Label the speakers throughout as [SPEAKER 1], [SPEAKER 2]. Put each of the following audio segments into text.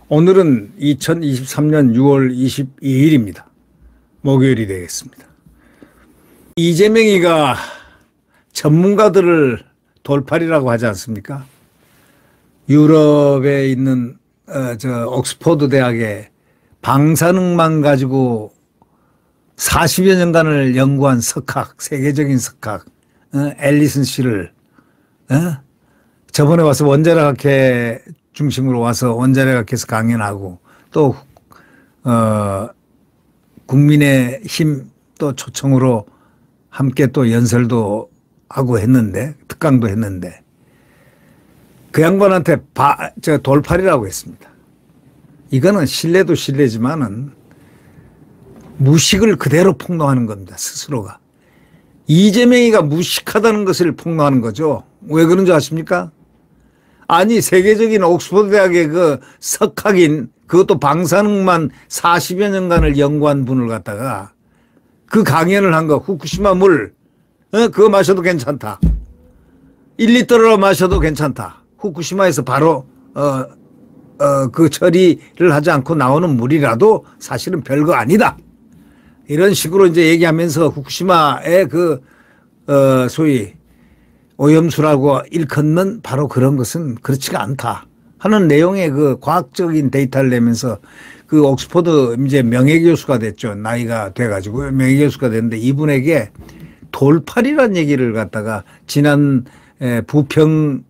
[SPEAKER 1] 오늘은 2023년 6월 22일입니다. 목요일이 되겠습니다. 이재명이가 전문가들을 돌팔이라고 하지 않습니까? 유럽에 있는 옥스퍼드 대학의 방사능만 가지고 40여 년간을 연구한 석학, 세계적인 석학, 앨리슨 씨를 저번에 와서 원자력학회 중심으로 와서 원자력학회에서 강연하고 또 국민의힘 또 초청으로 함께 또 연설도 하고 했는데, 특강도 했는데 그 양반한테 돌팔이라고 했습니다. 이거는 신뢰도 신뢰지만은 무식을 그대로 폭로하는 겁니다. 스스로가. 이재명이가 무식하다는 것을 폭로하는 거죠. 왜 그런 줄 아십니까? 아니, 세계적인 옥스퍼드 대학의 그 석학인, 그것도 방사능만 40여 년간을 연구한 분을 갖다가 그 강연을 한 거, 후쿠시마 물, 그거 마셔도 괜찮다. 1리터로 마셔도 괜찮다. 후쿠시마에서 바로, 그 처리를 하지 않고 나오는 물이라도 사실은 별거 아니다. 이런 식으로 이제 얘기하면서 후쿠시마의 소위 오염수라고 일컫는 바로 그런 것은 그렇지가 않다 하는 내용의 그 과학적인 데이터를 내면서 그 옥스퍼드 이제 명예교수가 됐죠. 나이가 돼가지고 명예교수가 됐는데 이분에게 돌팔이란 얘기를 갖다가 지난 부평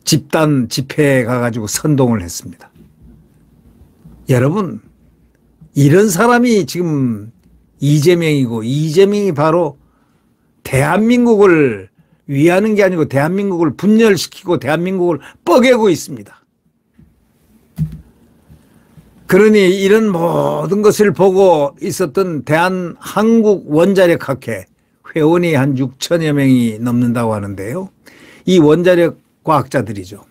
[SPEAKER 1] 집단 집회에 가가지고 선동을 했습니다. 여러분, 이런 사람이 지금 이재명이고, 이재명이 바로 대한민국을 위하는 게 아니고 대한민국을 분열시키고 대한민국을 뻐개고 있습니다. 그러니 이런 모든 것을 보고 있었던 대한한국원자력학회 회원이 한 6천여 명이 넘는다고 하는데요. 이 원자력 과학자들이죠.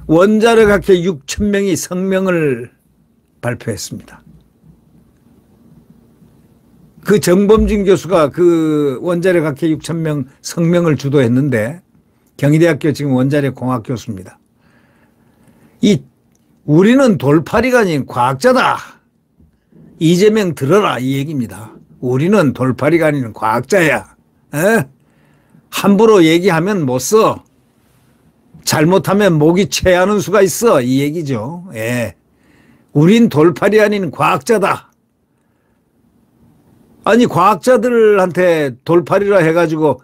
[SPEAKER 1] 원자력학회 6천 명이 성명을 발표했습니다. 그 정범진 교수가 그 원자력학회 6천 명 성명을 주도했는데 경희대학교 지금 원자력공학 교수입니다. 우리는 돌팔이가 아닌 과학자다. 이재명 들어라 이 얘기입니다. 우리는 돌팔이가 아닌 과학자야. 함부로 얘기하면 못 써. 잘못하면 목이 채하는 수가 있어. 이 얘기죠. 예. 우린 돌팔이 아닌 과학자다. 아니, 과학자들한테 돌팔이라 해가지고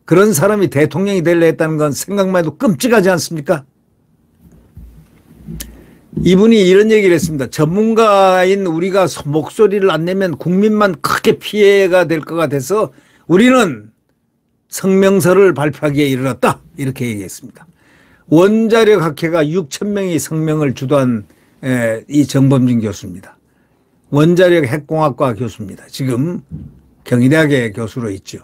[SPEAKER 1] 그런 사람이 대통령이 되려 했다는 건 생각만 해도 끔찍하지 않습니까? 이분이 이런 얘기를 했습니다. 전문가인 우리가 목소리를 안 내면 국민만 크게 피해가 될 것 같아서 우리는 성명서를 발표하기에 이르렀다. 이렇게 얘기했습니다. 원자력학회가 6천 명이 성명을 주도한 이 정범진 교수입니다. 원자력 핵공학과 교수입니다. 지금 경희대학의 교수로 있죠.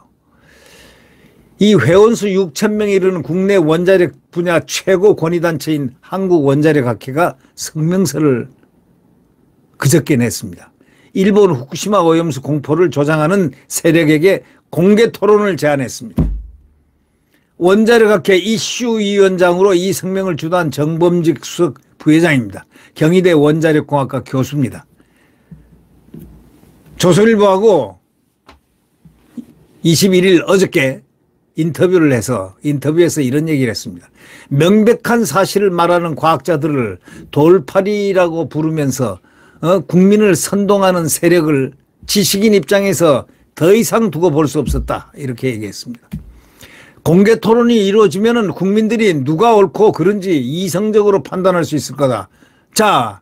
[SPEAKER 1] 이 회원수 6천 명이 이르는 국내 원자력 분야 최고 권위단체인 한국원자력학회가 성명서를 그저께 냈습니다. 일본 후쿠시마 오염수 공포를 조장하는 세력에게 공개 토론을 제안했습니다. 원자력학회 이슈위원장으로 이 성명을 주도한 정범직 수석 부회장입니다. 경희대 원자력공학과 교수입니다. 조선일보하고 21일 어저께 인터뷰에서 이런 얘기를 했습니다. 명백한 사실을 말하는 과학자들을 돌팔이라고 부르면서 국민을 선동하는 세력을 지식인 입장에서 더 이상 두고 볼 수 없었다. 이렇게 얘기했습니다. 공개 토론이 이루어지면 국민들이 누가 옳고 그른지 이성적으로 판단할 수 있을 거다. 자,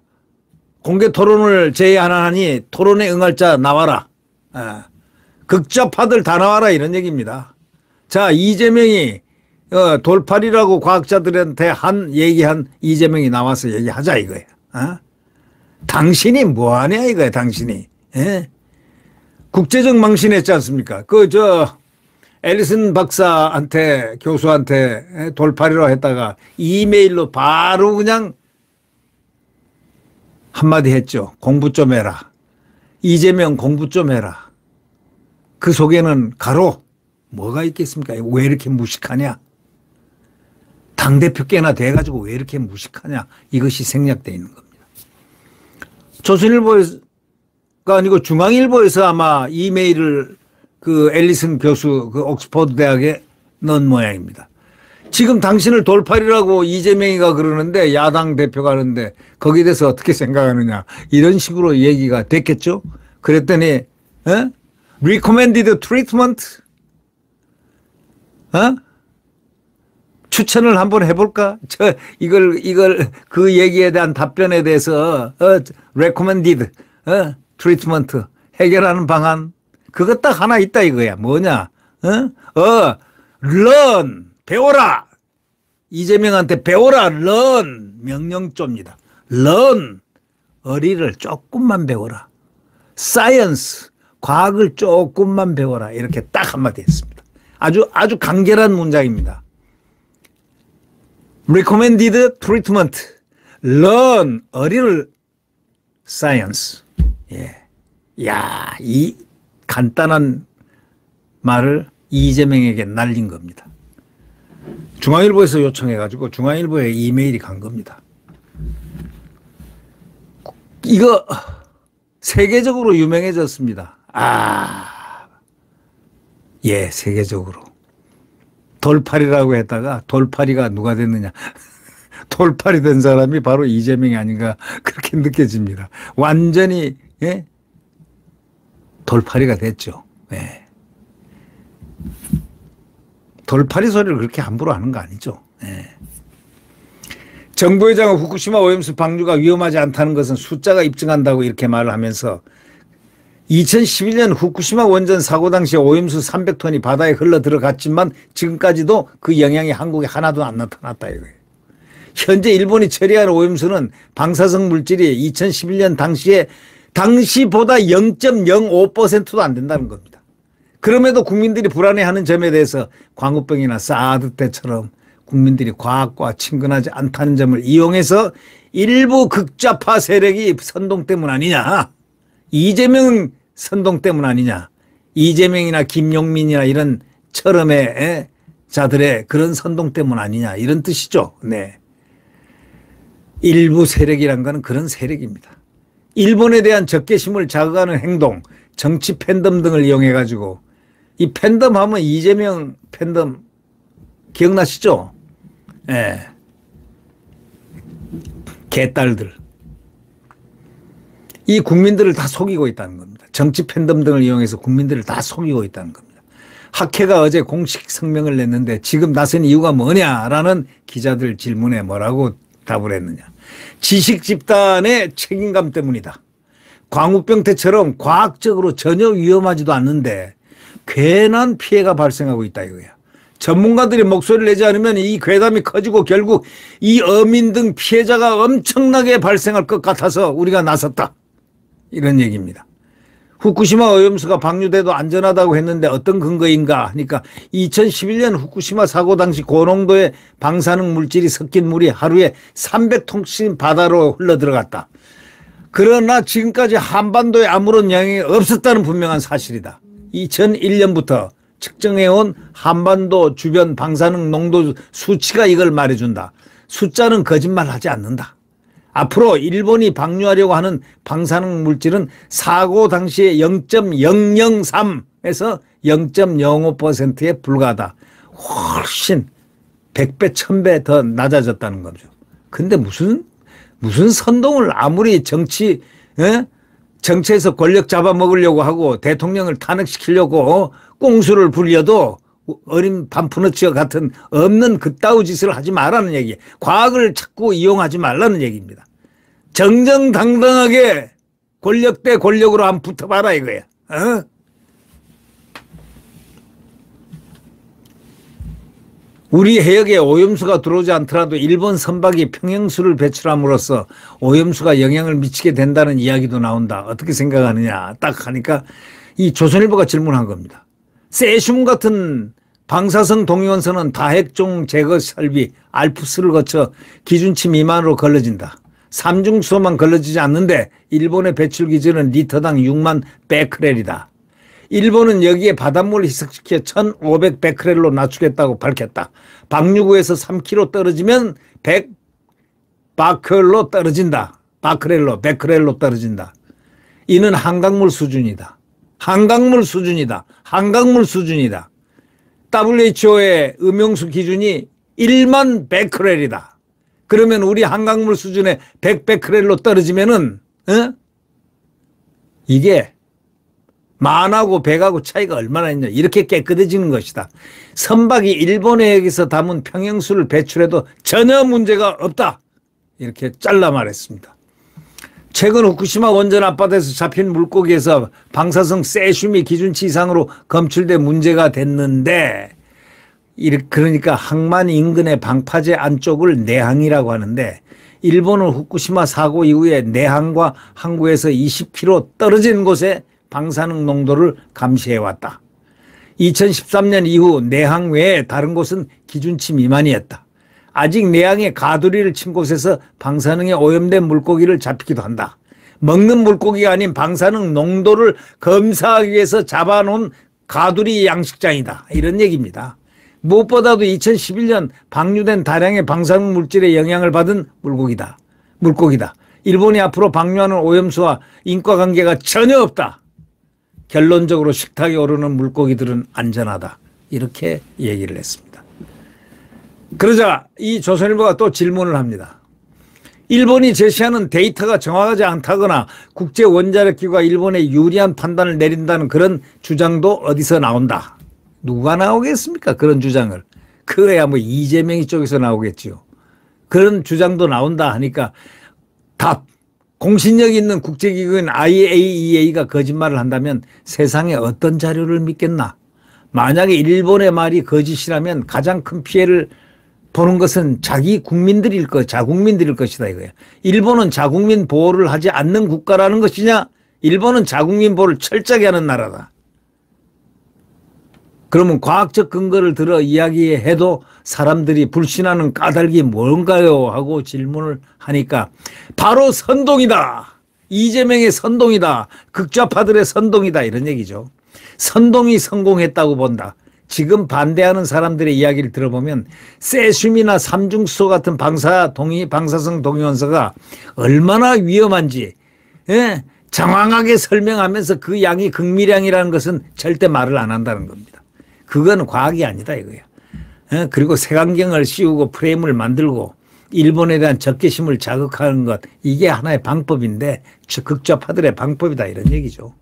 [SPEAKER 1] 공개 토론을 제안하니 토론에 응할 자 나와라. 극좌파들 다 나와라 이런 얘기입니다. 자, 이재명이 돌팔이라고 과학자들한테 얘기한 이재명이 나와서 얘기하자 이거야. 당신이 뭐하냐 이거야 당신이. 국제적 망신했지 않습니까? 앨리슨 박사한테 교수한테 돌팔이라고 했다가 이메일로 바로 그냥 한마디 했죠. 공부 좀 해라. 이재명 공부 좀 해라. 그 속에는 가로 뭐가 있겠습니까? 왜 이렇게 무식하냐? 당대표께나 돼가지고 왜 이렇게 무식하냐. 이것이 생략되어 있는 겁니다. 조선일보가 아니고 중앙일보에서 아마 이메일을 그 앨리슨 교수 그 옥스퍼드 대학에 넣은 모양입니다. 지금 당신을 돌팔이라고 이재명이가 그러는데 야당 대표가 하는데 거기에 대해서 어떻게 생각하느냐. 이런 식으로 얘기가 됐겠죠. 그랬더니 recommended treatment? 추천을 한번 해볼까? 이걸 그 얘기에 대한 답변에 대해서 recommended treatment 해결하는 방안 그거 딱 하나 있다 이거야. 뭐냐? learn 배워라. 이재명한테 배워라. learn 명령조입니다. learn 어리를 조금만 배워라. science 과학을 조금만 배워라. 이렇게 딱 한마디 했습니다. 아주 간결한 문장입니다. recommended treatment, learn 어리를 science. 예. 야, 이 간단한 말을 이재명에게 날린 겁니다. 중앙일보에서 요청해가지고 중앙일보에 이메일이 간 겁니다. 이거 세계적으로 유명해졌습니다. 예, 세계적으로. 돌팔이라고 했다가 돌팔이가 누가 됐느냐. 돌팔이 된 사람이 바로 이재명이 아닌가 그렇게 느껴집니다. 완전히 예? 돌팔이가 됐죠. 예. 돌팔이 소리를 그렇게 함부로 하는 거 아니죠. 예. 정부 회장은 후쿠시마 오염수 방류가 위험하지 않다는 것은 숫자가 입증한다고 이렇게 말을 하면서 2011년 후쿠시마 원전 사고 당시 오염수 300톤이 바다에 흘러 들어갔지만 지금까지도 그 영향이 한국에 하나도 안 나타났다 이거예요. 현재 일본이 처리한 오염수는 방사성 물질이 2011년 당시보다 0.05%도 안 된다는 겁니다. 그럼에도 국민들이 불안해하는 점에 대해서 광우병이나 사드 때처럼 국민들이 과학과 친근하지 않다는 점을 이용해서 일부 극좌파 세력이 선동 때문 아니냐. 이재명 선동 때문 아니냐. 이재명이나 김용민이나 이런 철험의 자들의 그런 선동 때문 아니냐. 이런 뜻이죠. 네. 일부 세력이란 건 그런 세력입니다. 일본에 대한 적개심을 자극하는 행동, 정치 팬덤 등을 이용해 가지고 이 팬덤 하면 이재명 팬덤 기억나시죠? 예. 개딸들. 이 국민들을 다 속이고 있다는 겁니다. 정치 팬덤 등을 이용해서 국민들을 다 속이고 있다는 겁니다. 학회가 어제 공식 성명을 냈는데 지금 나선 이유가 뭐냐라는 기자들 질문에 뭐라고 답을 했느냐. 지식 집단의 책임감 때문이다. 광우병 때처럼 과학적으로 전혀 위험하지도 않는데 괜한 피해가 발생하고 있다 이거야. 전문가들이 목소리를 내지 않으면 이 괴담이 커지고 결국 이 어민 등 피해자가 엄청나게 발생할 것 같아서 우리가 나섰다. 이런 얘기입니다. 후쿠시마 오염수가 방류돼도 안전하다고 했는데 어떤 근거인가 하니까 2011년 후쿠시마 사고 당시 고농도의 방사능 물질이 섞인 물이 하루에 300톤씩 바다로 흘러들어갔다. 그러나 지금까지 한반도에 아무런 영향이 없었다는 분명한 사실이다. 2001년부터 측정해온 한반도 주변 방사능 농도 수치가 이걸 말해준다. 숫자는 거짓말하지 않는다. 앞으로 일본이 방류하려고 하는 방사능 물질은 사고 당시에 0.003에서 0.05%에 불과하다. 훨씬 100배, 1000배 더 낮아졌다는 거죠. 근데 무슨 선동을 아무리 정치에서 권력 잡아먹으려고 하고 대통령을 탄핵시키려고 꽁수를 부려도 어린 반푸너치와 같은 없는 그따위 짓을 하지 말라는 얘기. 과학을 자꾸 이용하지 말라는 얘기입니다. 정정당당하게 권력 대 권력으로 한번 붙어봐라 이거야. 우리 해역에 오염수가 들어오지 않더라도 일본 선박이 평형수를 배출함으로써 오염수가 영향을 미치게 된다는 이야기도 나온다. 어떻게 생각하느냐 딱 하니까 이 조선일보가 질문한 겁니다. 세슘 같은 방사성 동위원소는 다핵종 제거 설비 알프스를 거쳐 기준치 미만으로 걸러진다. 삼중수소만 걸러지지 않는데 일본의 배출 기준은 리터당 6만 베크렐이다. 일본은 여기에 바닷물을 희석시켜 1500베크렐로 낮추겠다고 밝혔다. 방류구에서 3km 떨어지면 100바크렐로 떨어진다. 베크렐로 떨어진다. 이는 한강물 수준이다. 한강물 수준이다. WHO의 음용수 기준이 1만 베크렐이다. 그러면 우리 한강물 수준의 100베크렐로 떨어지면은 이게 만하고 백하고 차이가 얼마나 있냐. 이렇게 깨끗해지는 것이다. 선박이 일본 해역에서 담은 평형수를 배출해도 전혀 문제가 없다. 이렇게 잘라 말했습니다. 최근 후쿠시마 원전 앞바다에서 잡힌 물고기에서 방사성 세슘이 기준치 이상으로 검출돼 문제가 됐는데, 그러니까 항만 인근의 방파제 안쪽을 내항이라고 하는데, 일본은 후쿠시마 사고 이후에 내항과 항구에서 20km 떨어진 곳에 방사능 농도를 감시해왔다. 2013년 이후 내항 외에 다른 곳은 기준치 미만이었다. 아직 내항에 가두리를 친 곳에서 방사능에 오염된 물고기를 잡히기도 한다. 먹는 물고기가 아닌 방사능 농도를 검사하기 위해서 잡아놓은 가두리 양식장이다. 이런 얘기입니다. 무엇보다도 2011년 방류된 다량의 방사능 물질의 영향을 받은 물고기다. 일본이 앞으로 방류하는 오염수와 인과관계가 전혀 없다. 결론적으로 식탁에 오르는 물고기들은 안전하다. 이렇게 얘기를 했습니다. 그러자 이 조선일보가 또 질문을 합니다. 일본이 제시하는 데이터가 정확하지 않다거나 국제원자력기구가 일본에 유리한 판단을 내린다는 그런 주장도 어디서 나온다. 누가 나오겠습니까? 그런 주장을. 그거야 뭐 이재명이 쪽에서 나오겠지요. 그런 주장도 나온다 하니까 답. 공신력 있는 국제기구인 IAEA가 거짓말을 한다면 세상에 어떤 자료를 믿겠나. 만약에 일본의 말이 거짓이라면 가장 큰 피해를 보는 것은 자국민들일 것이다 이거야. 일본은 자국민 보호를 하지 않는 국가라는 것이냐? 일본은 자국민 보호를 철저하게 하는 나라다. 그러면 과학적 근거를 들어 이야기해도 사람들이 불신하는 까닭이 뭔가요? 하고 질문을 하니까 바로 선동이다. 이재명의 선동이다. 극좌파들의 선동이다. 이런 얘기죠. 선동이 성공했다고 본다. 지금 반대하는 사람들의 이야기를 들어보면 세슘이나 삼중수소 같은 방사성 동위원소가 얼마나 위험한지 정확하게 설명하면서 그 양이 극미량이라는 것은 절대 말을 안 한다는 겁니다. 그건 과학이 아니다 이거야. 그리고 색안경을 씌우고 프레임을 만들고 일본에 대한 적개심을 자극하는 것, 이게 하나의 방법인데 극좌파들의 방법이다 이런 얘기죠.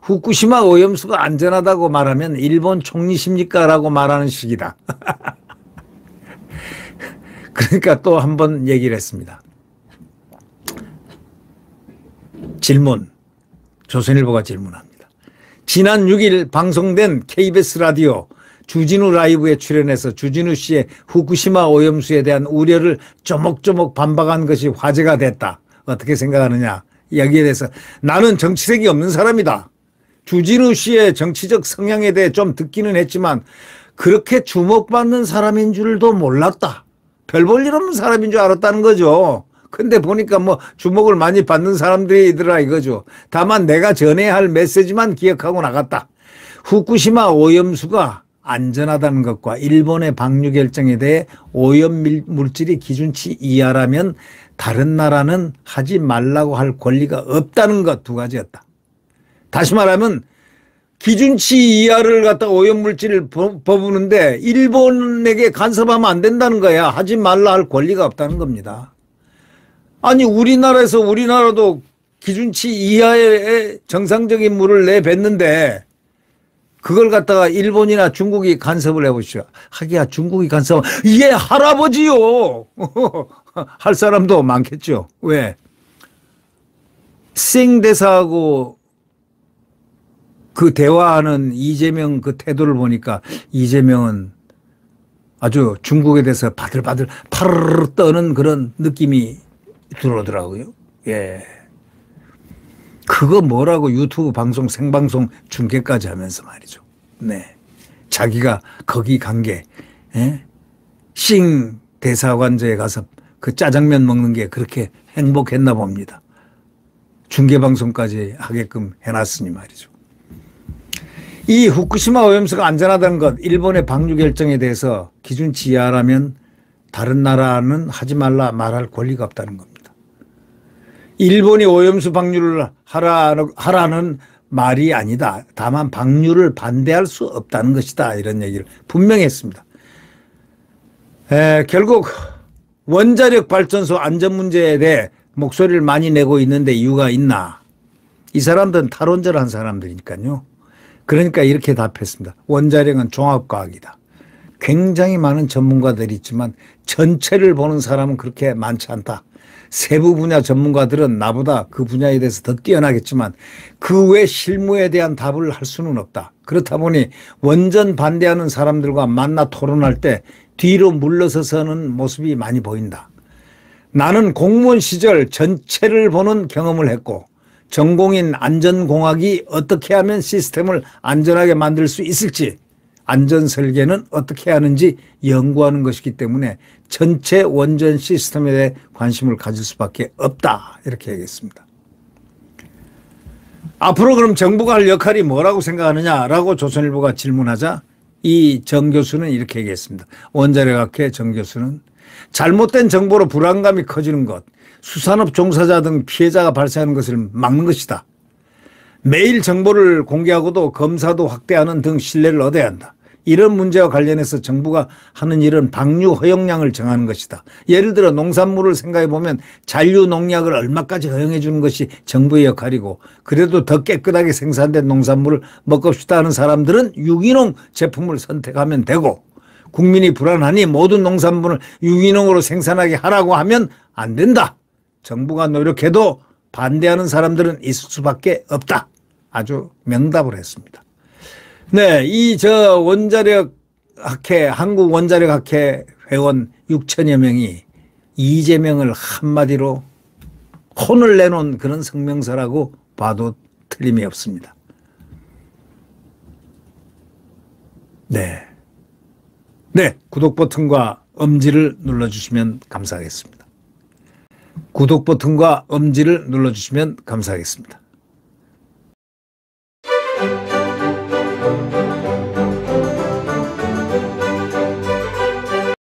[SPEAKER 1] 후쿠시마 오염수가 안전하다고 말하면 일본 총리십니까? 라고 말하는 식이다. 그러니까 또 한 번 얘기를 했습니다. 질문. 조선일보가 질문합니다. 지난 6일 방송된 KBS 라디오 주진우 라이브에 출연해서 주진우 씨의 후쿠시마 오염수에 대한 우려를 조목조목 반박한 것이 화제가 됐다. 어떻게 생각하느냐. 여기에 대해서 나는 정치색이 없는 사람이다. 주진우 씨의 정치적 성향에 대해 좀 듣기는 했지만 그렇게 주목받는 사람인 줄도 몰랐다. 별 볼 일 없는 사람인 줄 알았다는 거죠. 근데 보니까 뭐 주목을 많이 받는 사람들이더라 이거죠. 다만 내가 전해야 할 메시지만 기억하고 나갔다. 후쿠시마 오염수가 안전하다는 것과 일본의 방류 결정에 대해 오염 물질이 기준치 이하라면 다른 나라는 하지 말라고 할 권리가 없다는 것 두 가지였다. 다시 말하면 기준치 이하를 갖다 오염물질을 퍼부는데 일본에게 간섭하면 안 된다는 거야. 하지 말라 할 권리가 없다는 겁니다. 아니 우리나라도 기준치 이하의 정상적인 물을 내뱉는데 그걸 갖다가 일본이나 중국이 간섭을 해보시오. 하기야 중국이 간섭 이게 할아버지요. 할 사람도 많겠죠. 왜? 시행대사하고 그 대화하는 이재명 그 태도를 보니까 이재명은 아주 중국에 대해서 바들바들 파르르 떠는 그런 느낌이 들어오더라고요. 예. 그거 뭐라고 유튜브 방송 생방송 중계까지 하면서 말이죠. 네. 자기가 거기 간 게 싱 대사관저에 가서 그 짜장면 먹는 게 그렇게 행복했나 봅니다. 중계방송까지 하게끔 해놨으니 말이죠. 이 후쿠시마 오염수가 안전하다는 것, 일본의 방류 결정에 대해서 기준치 이하라면 다른 나라는 하지 말라 말할 권리가 없다는 겁니다. 일본이 오염수 방류를 하라는 말이 아니다. 다만 방류를 반대할 수 없다는 것이다. 이런 얘기를 분명히 했습니다. 결국 원자력 발전소 안전 문제에 대해 목소리를 많이 내고 있는데 이유가 있나? 이 사람들은 탈원전한 사람들이니까요. 그러니까 이렇게 답했습니다. 원자력은 종합과학이다. 굉장히 많은 전문가들이 있지만 전체를 보는 사람은 그렇게 많지 않다. 세부 분야 전문가들은 나보다 그 분야에 대해서 더 뛰어나겠지만 그 외 실무에 대한 답을 할 수는 없다. 그렇다 보니 원전 반대하는 사람들과 만나 토론할 때 뒤로 물러서서는 모습이 많이 보인다. 나는 공무원 시절 전체를 보는 경험을 했고 전공인 안전공학이 어떻게 하면 시스템을 안전하게 만들 수 있을지 안전 설계는 어떻게 하는지 연구하는 것이기 때문에 전체 원전 시스템에 대해 관심을 가질 수밖에 없다. 이렇게 얘기했습니다. 앞으로 그럼 정부가 할 역할이 뭐라고 생각하느냐라고 조선일보가 질문하자 이 정 교수는 이렇게 얘기했습니다. 원자력학회 정 교수는 잘못된 정보로 불안감이 커지는 것, 수산업 종사자 등 피해자가 발생하는 것을 막는 것이다. 매일 정보를 공개하고도 검사도 확대하는 등 신뢰를 얻어야 한다. 이런 문제와 관련해서 정부가 하는 일은 방류 허용량을 정하는 것이다. 예를 들어 농산물을 생각해 보면 잔류 농약을 얼마까지 허용해 주는 것이 정부의 역할이고 그래도 더 깨끗하게 생산된 농산물을 먹읍시다 하는 사람들은 유기농 제품을 선택하면 되고 국민이 불안하니 모든 농산물을 유기농으로 생산하게 하라고 하면 안 된다. 정부가 노력해도 반대하는 사람들은 있을 수밖에 없다. 아주 명답을 했습니다. 네, 원자력학회, 한국원자력학회 회원 6천여 명이 이재명을 한마디로 혼을 내놓은 그런 성명서라고 봐도 틀림이 없습니다. 네. 네, 구독 버튼과 엄지를 눌러주시면 감사하겠습니다. 구독 버튼과 엄지를 눌러주시면 감사하겠습니다.